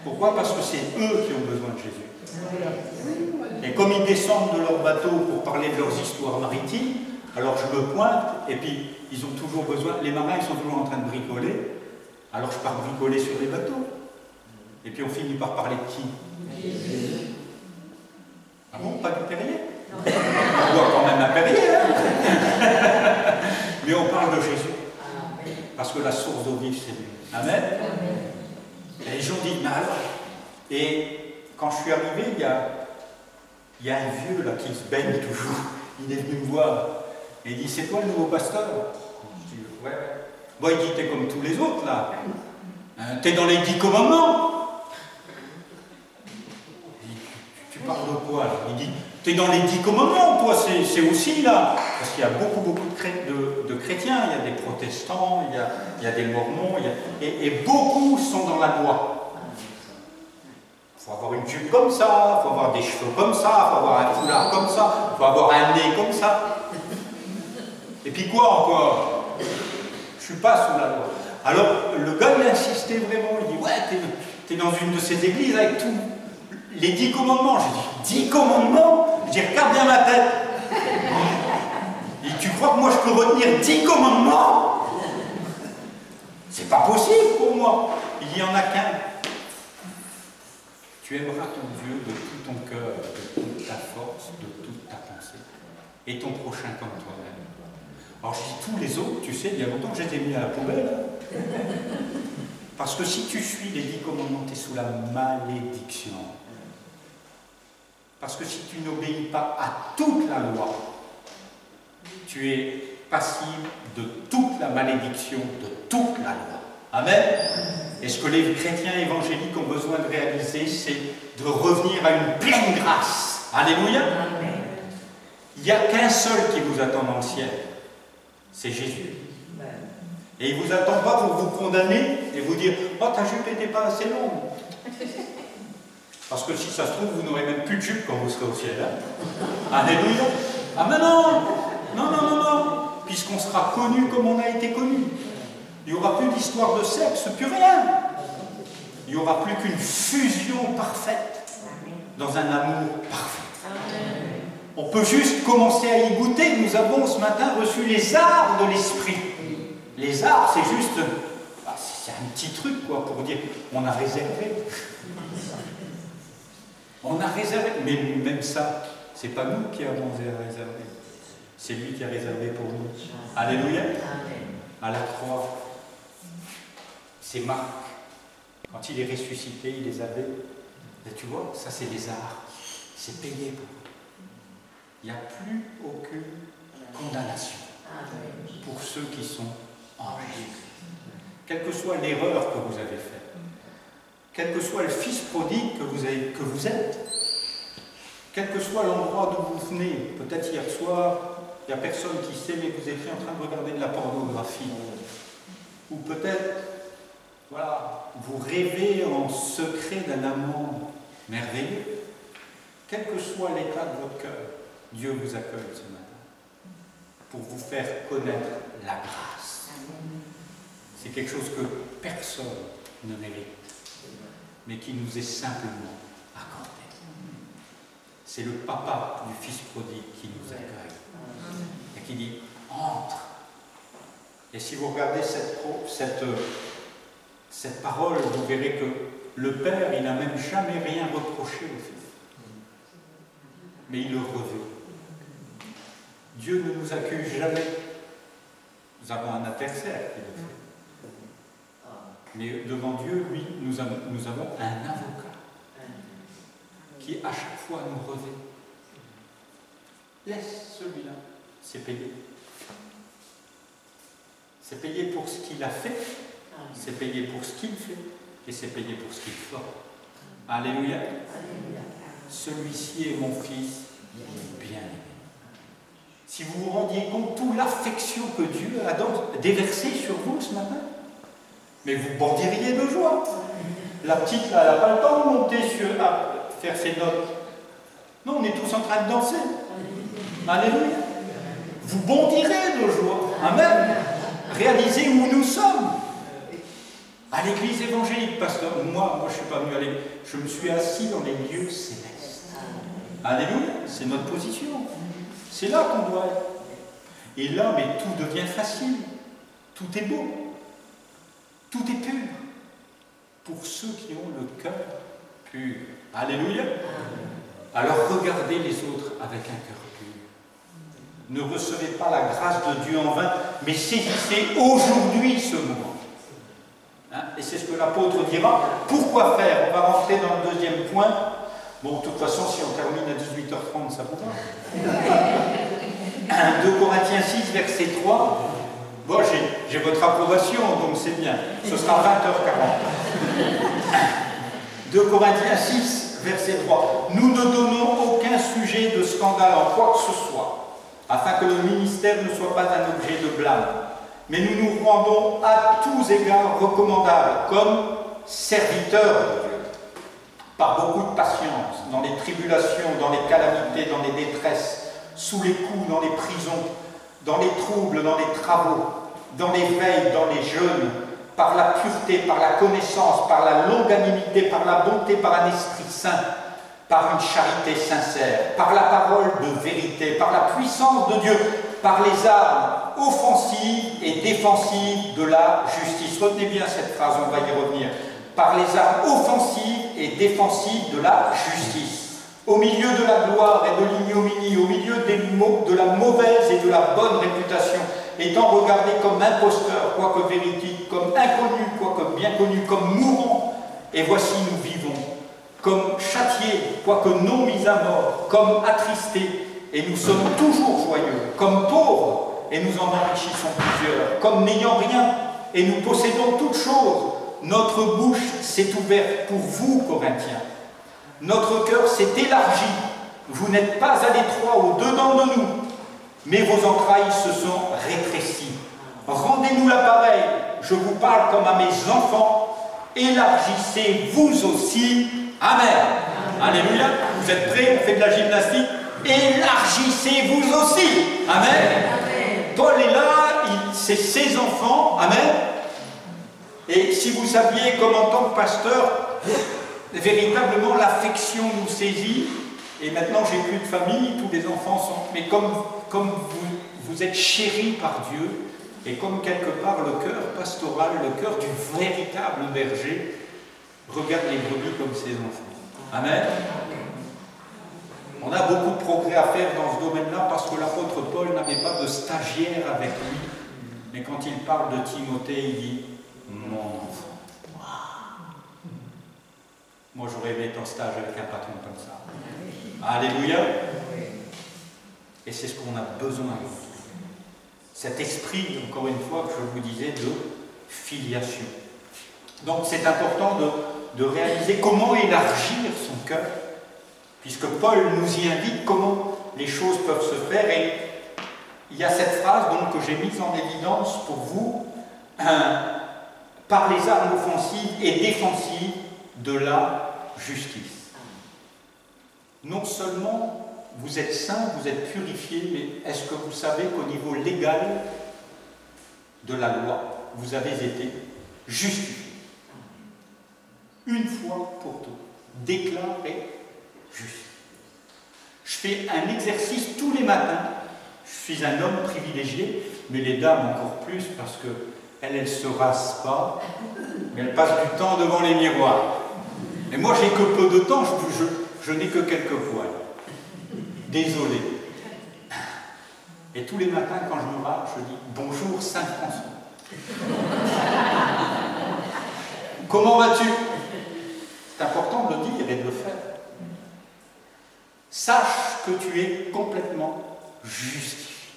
Pourquoi? Parce que c'est eux qui ont besoin de Jésus. Et comme ils descendent de leur bateau pour parler de leurs histoires maritimes, alors je me pointe, et puis ils ont toujours besoin, les marins ils sont toujours en train de bricoler, alors je pars bricoler sur les bateaux. Et puis on finit par parler de qui? Jésus. Ah bon, pas du Perrier? On boit quand même un Perrier, hein. Mais on parle de Jésus. Parce que la source d'eau vive, c'est lui. Amen. Et les gens disent, mais alors? Et quand je suis arrivé, il y a un vieux là qui se baigne toujours. Il est venu me voir. Et il dit, c'est toi le nouveau pasteur? Je dis, ouais. Bon, il dit, t'es comme tous les autres là. T'es dans les 10 commandements. Je dis, tu parles de quoi là? Il dit, t'es dans les 10 commandements, toi, c'est aussi là. Parce qu'il y a beaucoup de chrétiens. Il y a des protestants, il y a des mormons, et beaucoup sont dans la loi. Il faut avoir une jupe comme ça, il faut avoir des cheveux comme ça, il faut avoir un foulard comme ça, il faut avoir un nez comme ça. Et puis quoi encore? Je ne suis pas sous la loi. Alors, le gars, il a insisté vraiment, il dit, ouais, t'es dans une de ces églises avec tous les 10 commandements. J'ai dit, 10 commandements? Je dis, regarde bien ma tête. Et tu crois que moi, je peux retenir 10 commandements? C'est pas possible pour moi. Il n'y en a qu'un. Tu aimeras ton Dieu de tout ton cœur, de toute ta force, de toute ta pensée, et ton prochain comme toi-même. Alors je dis tous les autres, tu sais, il y a longtemps que j'étais mis à la poubelle. Parce que si tu suis les 10 commandements, tu es sous la malédiction. Parce que si tu n'obéis pas à toute la loi, tu es passible de toute la malédiction, de toute la loi. Amen. Et ce que les chrétiens évangéliques ont besoin de réaliser, c'est de revenir à une pleine grâce. Alléluia. Il n'y a qu'un seul qui vous attend dans le ciel. C'est Jésus. Et il ne vous attend pas pour vous condamner et vous dire « Oh, ta jupe n'était pas assez longue. » Parce que si ça se trouve, vous n'aurez même plus de jupe quand vous serez au ciel. Hein. Alléluia. Ah mais non. Puisqu'on sera connu comme on a été connu. Il n'y aura plus d'histoire de sexe, plus rien. Il n'y aura plus qu'une fusion parfaite dans un amour parfait. On peut juste commencer à y goûter. Nous avons ce matin reçu les arts de l'esprit. Les arts, c'est juste... c'est un petit truc, quoi, pour dire on a réservé. On a réservé. Mais même ça, c'est pas nous qui avons réservé. C'est lui qui a réservé pour nous. Alléluia. À la croix. C'est Marc. Quand il est ressuscité, il les avait. Et tu vois, ça c'est les arts. C'est payé pour eux. Il n'y a plus aucune condamnation pour ceux qui sont en Jésus. Quelle que soit l'erreur que vous avez faite, quel que soit le fils prodigue que vous êtes, quel que soit l'endroit d'où vous venez, peut-être hier soir, il n'y a personne qui sait, mais vous étiez en train de regarder de la pornographie. Ou peut-être, voilà, vous rêvez en secret d'un amour merveilleux. Quel que soit l'état de votre cœur, Dieu vous accueille ce matin pour vous faire connaître la grâce. C'est quelque chose que personne ne mérite, mais qui nous est simplement accordé. C'est le papa du fils prodigue qui nous accueille et qui dit « Entre ». Et si vous regardez cette parole, vous verrez que le Père, il n'a même jamais rien reproché au Fils. Mais il le revêt. Dieu ne nous accuse jamais. Nous avons un adversaire qui le fait. Mais devant Dieu, lui, nous avons un avocat qui à chaque fois nous revêt. Laisse celui-là, c'est payé. C'est payé pour ce qu'il a fait, c'est payé pour ce qu'il fait, et c'est payé pour ce qu'il fera. Alléluia. Celui-ci est mon fils bien-aimé. Si vous vous rendiez compte de toute l'affection que Dieu a déversée sur vous ce matin, mais vous bondiriez de joie. La petite, là, elle n'a pas le temps de monter à faire ses notes. Non, on est tous en train de danser. Alléluia. Vous bondirez de joie. Amen. Réalisez où nous sommes. À l'église évangélique, pasteur. Moi, je ne suis pas venu aller. Je me suis assis dans les lieux célestes. Alléluia. C'est notre position. C'est là qu'on doit être. Et là, mais tout devient facile. Tout est beau. Tout est pur. Pour ceux qui ont le cœur pur. Alléluia. Alors regardez les autres avec un cœur pur. Ne recevez pas la grâce de Dieu en vain, mais saisissez aujourd'hui ce moment. Hein? Et c'est ce que l'apôtre dira. Pourquoi faire? On va rentrer dans le deuxième point. Bon, de toute façon, si on termine à 18h30, ça vous va. 2 Corinthiens 6, verset 3. Bon, j'ai votre approbation, donc c'est bien. Ce sera 20h40. 2 Corinthiens 6, verset 3. Nous ne donnons aucun sujet de scandale en quoi que ce soit, afin que le ministère ne soit pas un objet de blâme. Mais nous nous rendons à tous égards recommandables, comme serviteurs de Dieu, par beaucoup de patience, dans les tribulations, dans les calamités, dans les détresses, sous les coups, dans les prisons, dans les troubles, dans les travaux, dans les veilles, dans les jeûnes, par la pureté, par la connaissance, par la longanimité, par la bonté, par un esprit saint, par une charité sincère, par la parole de vérité, par la puissance de Dieu, par les armes offensives et défensives de la justice. Retenez bien cette phrase, on va y revenir. Par les armes offensives et défensives de la justice. Au milieu de la gloire et de l'ignominie, au milieu de la mauvaise et de la bonne réputation, étant regardé comme imposteur, quoique véridique, comme inconnu, quoique bien connu, comme mourant, et voici nous vivons, comme châtiés, quoique non mis à mort, comme attristés, et nous sommes toujours joyeux, comme pauvres, et nous en enrichissons plusieurs, comme n'ayant rien, et nous possédons toutes choses. Notre bouche s'est ouverte pour vous, Corinthiens. Notre cœur s'est élargi. Vous n'êtes pas à l'étroit au-dedans de nous, mais vos entrailles se sont rétrécies. Rendez-nous l'appareil. Je vous parle comme à mes enfants. Élargissez vous aussi. Amen. Alléluia. Vous êtes prêts? On fait de la gymnastique. Élargissez vous aussi. Amen. Paul est là, c'est ses enfants. Amen. Et si vous saviez comme en tant que pasteur, véritablement l'affection nous saisit, et maintenant j'ai plus de famille, tous les enfants sont... Mais comme vous êtes chéris par Dieu, et comme quelque part le cœur pastoral, le cœur du véritable berger, regarde les brebis comme ses enfants. Amen. On a beaucoup de progrès à faire dans ce domaine-là, parce que l'apôtre Paul n'avait pas de stagiaire avec lui, mais quand il parle de Timothée, il dit « mon enfant ». Moi, j'aurais aimé être en stage avec un patron comme ça. Alléluia. Et c'est ce qu'on a besoin. Cet esprit, encore une fois, que je vous disais, de filiation. Donc, c'est important de réaliser comment élargir son cœur, puisque Paul nous y invite comment les choses peuvent se faire. Et il y a cette phrase donc, que j'ai mise en évidence pour vous, par les armes offensives et défensives de la justice. Non seulement vous êtes saints, vous êtes purifiés, mais est-ce que vous savez qu'au niveau légal de la loi, vous avez été justifiés? Une fois pour toutes, déclarés justes. Je fais un exercice tous les matins. Je suis un homme privilégié, mais les dames encore plus parce qu'elles ne se rasent pas, mais elles passent du temps devant les miroirs. Et moi, j'ai que peu de temps, je n'ai que quelques poils. Désolé. Et tous les matins, quand je me rase, je dis « Bonjour Saint-François ». Comment vas-tu? C'est important de le dire et de le faire. Sache que tu es complètement justifié.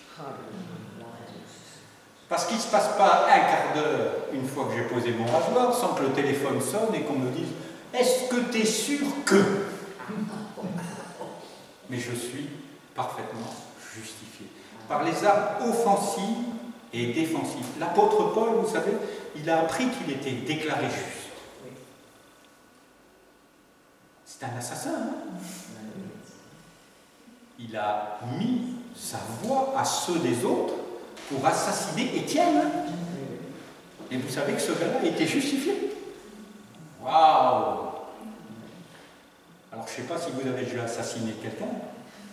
Parce qu'il ne se passe pas un quart d'heure, une fois que j'ai posé mon rasoir, sans que le téléphone sonne et qu'on me dise « Est-ce que tu es sûr que ?» Mais je suis parfaitement justifié. Par les armes offensives et défensives. L'apôtre Paul, vous savez, il a appris qu'il était déclaré juste. C'est un assassin, hein? Il a mis sa voix à ceux des autres pour assassiner Étienne. Hein? Et vous savez que ce gars-là était justifié. Waouh! Alors je ne sais pas si vous avez déjà assassiné quelqu'un.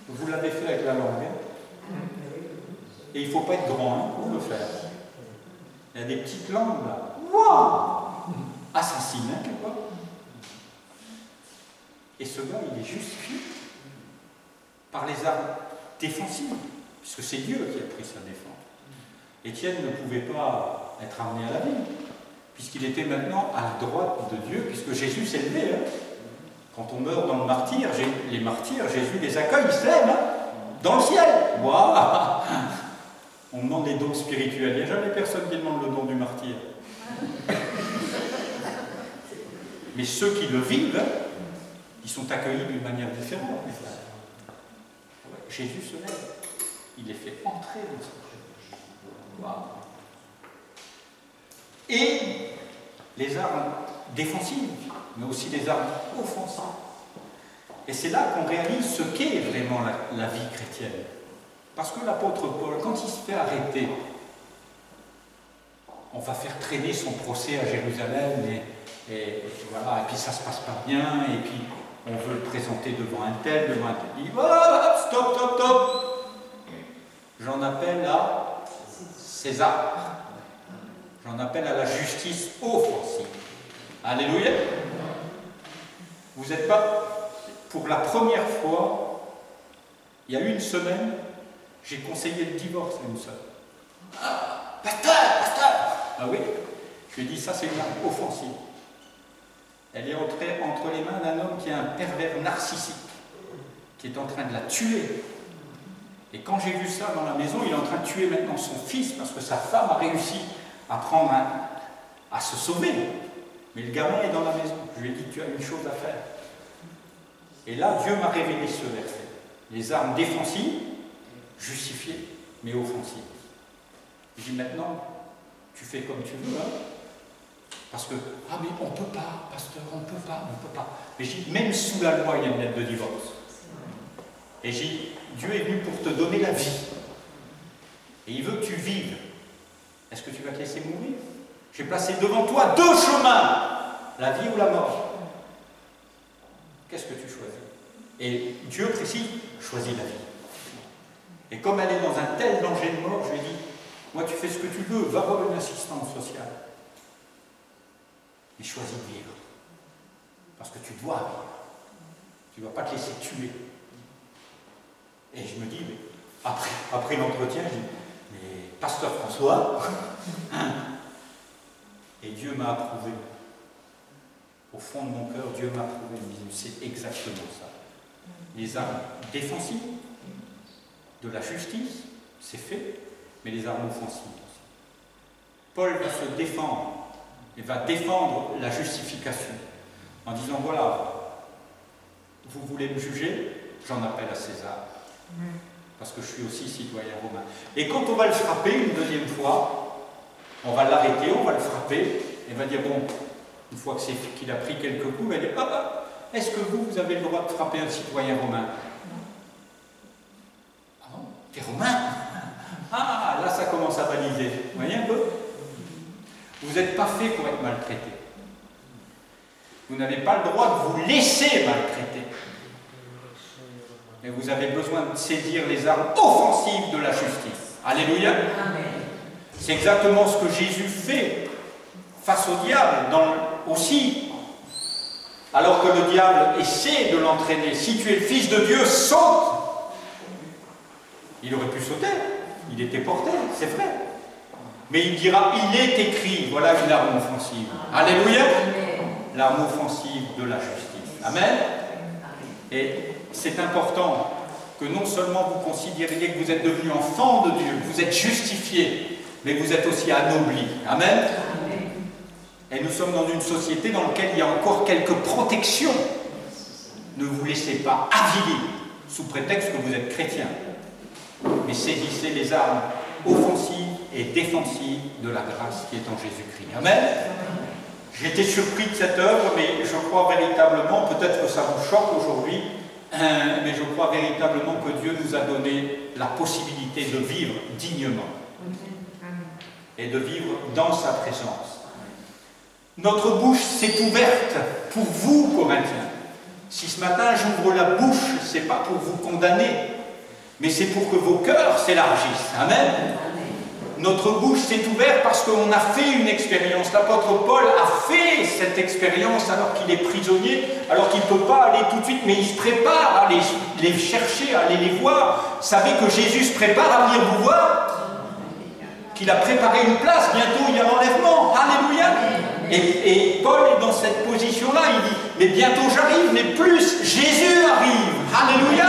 Vous l'avez fait avec la langue. Hein? Et il ne faut pas être grand hein, pour le faire. Il y a des petites langues là. Waouh! Assassine, hein, quelque part. Et ce gars, il est justifié par les armes défensives, puisque c'est Dieu qui a pris sa défense. Étienne ne pouvait pas être amené à la vie, puisqu'il était maintenant à la droite de Dieu, puisque Jésus s'est levé. Hein. Quand on meurt dans le martyr, les martyrs, Jésus les accueille, ils se lèvent, hein, dans le ciel. Waouh! On demande les dons spirituels. Il n'y a jamais personne qui demande le don du martyr. Mais ceux qui le vivent, ils sont accueillis d'une manière différente. Jésus se lève. Il les fait entrer dans cette chose. Wow. Et les armes défensives, mais aussi les armes offensives. Et c'est là qu'on réalise ce qu'est vraiment la vie chrétienne. Parce que l'apôtre Paul, quand il se fait arrêter, on va faire traîner son procès à Jérusalem, et voilà, et puis ça se passe pas bien, et puis on veut le présenter devant un tel. Il dit, oh, stop. J'en appelle à César. J'en appelle à la justice offensive. Alléluia. Vous n'êtes pas, pour la première fois, il y a une semaine, j'ai conseillé le divorce à une sœur. Ah, pasteur. Ah oui, je lui ai dit, ça c'est une arme offensive. Elle est entre les mains d'un homme qui est un pervers narcissique, qui est en train de la tuer. Et quand j'ai vu ça dans la maison, il est en train de tuer maintenant son fils parce que sa femme a réussi à à se sauver. Mais le gamin est dans la maison. Je lui ai dit, tu as une chose à faire. Et là, Dieu m'a révélé ce verset. Les armes défensives, justifiées, mais offensives. Je dis maintenant, tu fais comme tu veux, hein. Parce que, ah mais on ne peut pas, pasteur, on ne peut pas. Mais je dis, même sous la loi, il y a une lettre de divorce. Et j'ai dit, Dieu est venu pour te donner la vie. Et il veut que tu vives. Est-ce que tu vas te laisser mourir? J'ai placé devant toi deux chemins, la vie ou la mort. Qu'est-ce que tu choisis? Et Dieu précise, choisis la vie. Et comme elle est dans un tel danger de mort, je lui ai dit, moi tu fais ce que tu veux, va voir une assistante sociale. Mais choisis de vivre. Parce que tu dois vivre. Tu ne vas pas te laisser tuer. Et je me dis, mais après l'entretien, je dis, mais pasteur François, et Dieu m'a approuvé. Au fond de mon cœur, Dieu m'a approuvé. Il me dit, c'est exactement ça. Les armes défensives, de la justice, c'est fait, mais les armes offensives aussi. Paul va se défendre. Il va défendre la justification en disant, voilà, vous voulez me juger, j'en appelle à César, parce que je suis aussi citoyen romain. Et quand on va le frapper une deuxième fois, on va l'arrêter, on va le frapper, et il va dire, bon, une fois qu'il a pris quelques coups, il va dire, est-ce que vous avez le droit de frapper un citoyen romain? Ah non, t'es romain? Ah, là ça commence à baliser, vous voyez un peu? Vous n'êtes pas fait pour être maltraité. Vous n'avez pas le droit de vous laisser maltraiter. Mais vous avez besoin de saisir les armes offensives de la justice. Alléluia. C'est exactement ce que Jésus fait face au diable aussi. Alors que le diable essaie de l'entraîner. Si tu es le Fils de Dieu, saute. Il aurait pu sauter. Il était porté, c'est vrai. Mais il dira, il est écrit. Voilà une arme offensive. Alléluia. L'arme offensive de la justice. Amen. Et c'est important que non seulement vous considériez que vous êtes devenus enfants de Dieu, vous êtes justifiés, mais vous êtes aussi anoblis. Amen. Et nous sommes dans une société dans laquelle il y a encore quelques protections. Ne vous laissez pas aviler sous prétexte que vous êtes chrétien. Mais saisissez les armes offensives et défensives de la grâce qui est en Jésus-Christ. Amen. J'étais surpris de cette œuvre, mais je crois véritablement, peut-être que ça vous choque aujourd'hui, mais je crois véritablement que Dieu nous a donné la possibilité de vivre dignement et de vivre dans sa présence. Notre bouche s'est ouverte pour vous, Corinthiens. Si ce matin j'ouvre la bouche, ce n'est pas pour vous condamner, mais c'est pour que vos cœurs s'élargissent. Amen. Notre bouche s'est ouverte parce qu'on a fait une expérience. L'apôtre Paul a fait cette expérience alors qu'il est prisonnier, alors qu'il ne peut pas aller tout de suite, mais il se prépare à aller les chercher, à aller les voir. Vous savez que Jésus se prépare à venir vous voir, qu'il a préparé une place, bientôt il y a l'enlèvement. Alléluia. Et Paul est dans cette position-là, il dit, mais bientôt j'arrive, mais plus Jésus arrive. Alléluia.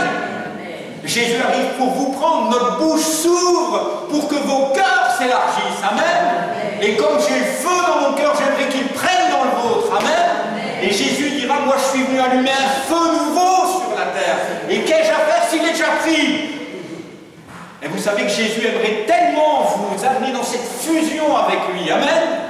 Jésus arrive pour vous prendre, notre bouche s'ouvre pour que vos cœurs s'élargissent. Amen. Et comme j'ai le feu dans mon cœur, j'aimerais qu'il prenne dans le vôtre. Amen. Et Jésus dira, moi je suis venu allumer un feu nouveau sur la terre. Et qu'ai-je à faire s'il est déjà pris? Et vous savez que Jésus aimerait tellement vous amener dans cette fusion avec lui. Amen.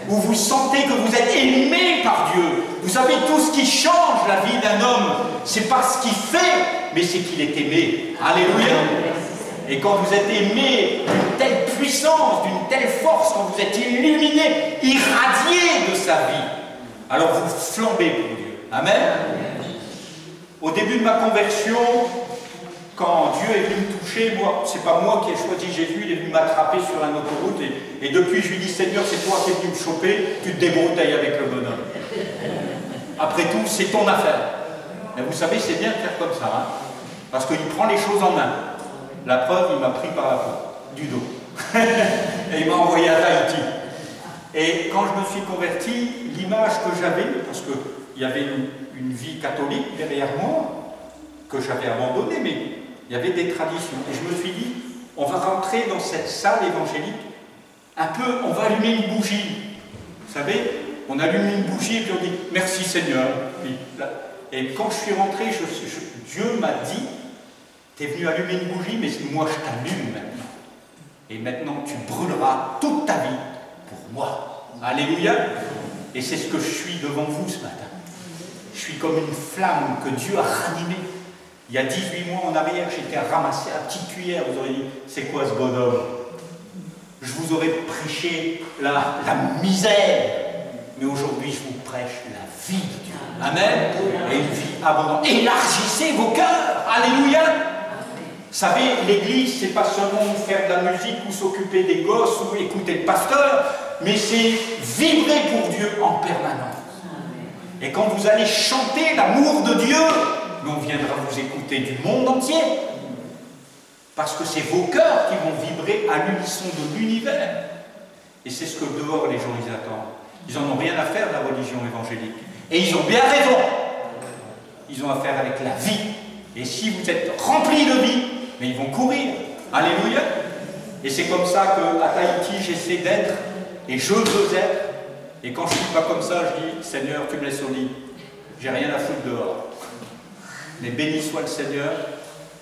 Où vous sentez que vous êtes aimé par Dieu. Vous savez, tout ce qui change la vie d'un homme, c'est pas ce qu'il fait, mais c'est qu'il est aimé. Alléluia. Et quand vous êtes aimé d'une telle puissance, d'une telle force, quand vous êtes illuminé, irradié de sa vie, alors vous flambez pour Dieu. Amen. Au début de ma conversion, quand Dieu est venu me toucher, moi, c'est pas moi qui ai choisi Jésus, il est venu m'attraper sur une autoroute et depuis je lui dis, Seigneur, c'est toi qui es venu me choper, tu te débrouilles avec le bonhomme. Après tout, c'est ton affaire. Mais vous savez, c'est bien de faire comme ça, hein, parce qu'il prend les choses en main. La preuve, il m'a pris par la peau, du dos. Et il m'a envoyé à Tahiti. Et quand je me suis converti, l'image que j'avais, parce qu'il y avait une vie catholique derrière moi, que j'avais abandonnée, mais il y avait des traditions. Et je me suis dit, on va rentrer dans cette salle évangélique, un peu, on va allumer une bougie. Vous savez, on allume une bougie et puis on dit, merci Seigneur. Et quand je suis rentré, Dieu m'a dit, tu es venu allumer une bougie, mais moi je t'allume maintenant. Et maintenant tu brûleras toute ta vie pour moi. Alléluia. Et c'est ce que je suis devant vous ce matin. Je suis comme une flamme que Dieu a ranimée. Il y a 18 mois en arrière, j'étais ramassé à petite cuillère. Vous auriez dit, c'est quoi ce bonhomme? Je vous aurais prêché la misère. Mais aujourd'hui, je vous prêche la vie de Dieu. Amen. Et une vie abondante. Élargissez vos cœurs. Alléluia. Vous savez, l'église, c'est pas seulement faire de la musique ou s'occuper des gosses ou écouter le pasteur, mais c'est vibrer pour Dieu en permanence. Et quand vous allez chanter l'amour de Dieu, on viendra vous écouter du monde entier. Parce que c'est vos cœurs qui vont vibrer à l'unisson de l'univers. Et c'est ce que dehors les gens ils attendent. Ils n'en ont rien à faire de la religion évangélique. Et ils ont bien raison. Ils ont affaire avec la vie. Et si vous êtes remplis de vie, mais ils vont courir. Alléluia. Et c'est comme ça qu'à Tahiti, j'essaie d'être, et je veux être. Et quand je ne suis pas comme ça, je dis, Seigneur, tu me laisses au lit. J'ai rien à foutre dehors. Mais béni soit le Seigneur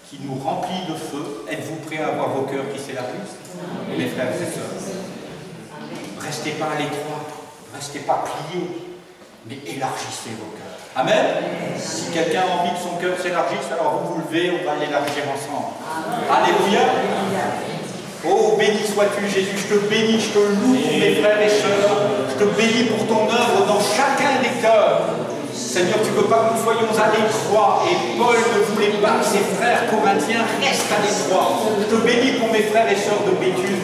qui nous remplit de feu. Êtes-vous prêts à avoir vos cœurs qui s'élargissent? Mes frères et sœurs, restez pas à l'étroit, restez pas pliés, mais élargissez vos cœurs. Amen. Si quelqu'un a envie que son cœur s'élargisse, alors vous vous levez, on va l'élargir ensemble. Alléluia. Oh, béni sois-tu Jésus, je te bénis, je te loue, mes frères et sœurs, je te bénis pour ton œuvre dans chacun des cœurs. Seigneur, tu ne veux pas que nous soyons à l'étroit. Et Paul ne voulait pas que ses frères corinthiens restent à l'étroit. Je te bénis pour mes frères et sœurs de Béthune.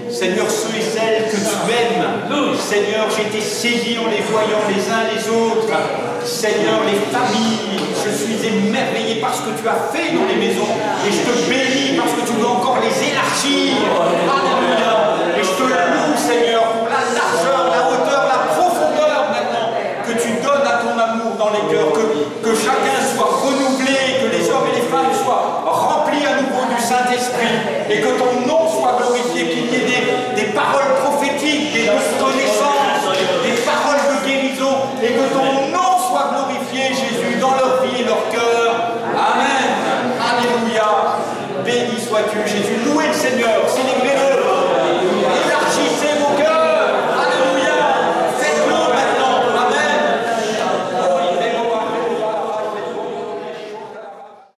Seigneur, ceux et celles que tu aimes. Seigneur, j'ai été saisi en les voyant les uns les autres. Seigneur, les familles, je suis émerveillé par ce que tu as fait dans les maisons. Et je te bénis parce que tu veux encore les élargir. Alléluia. Et je te loue, Seigneur, pour la largeur, la hauteur, la profondeur maintenant que tu donnes à ton amour dans les cœurs. Que chacun soit renouvelé, que les hommes et les femmes soient remplis à nouveau du Saint-Esprit. Et que ton nom soit glorifié, qu'il y ait des paroles prophétiques, des connaissances, des paroles de guérison, et que ton nom soit glorifié, Jésus, dans leur vie et leur cœur. Amen. Alléluia. Béni sois-tu, Jésus. Louez le Seigneur.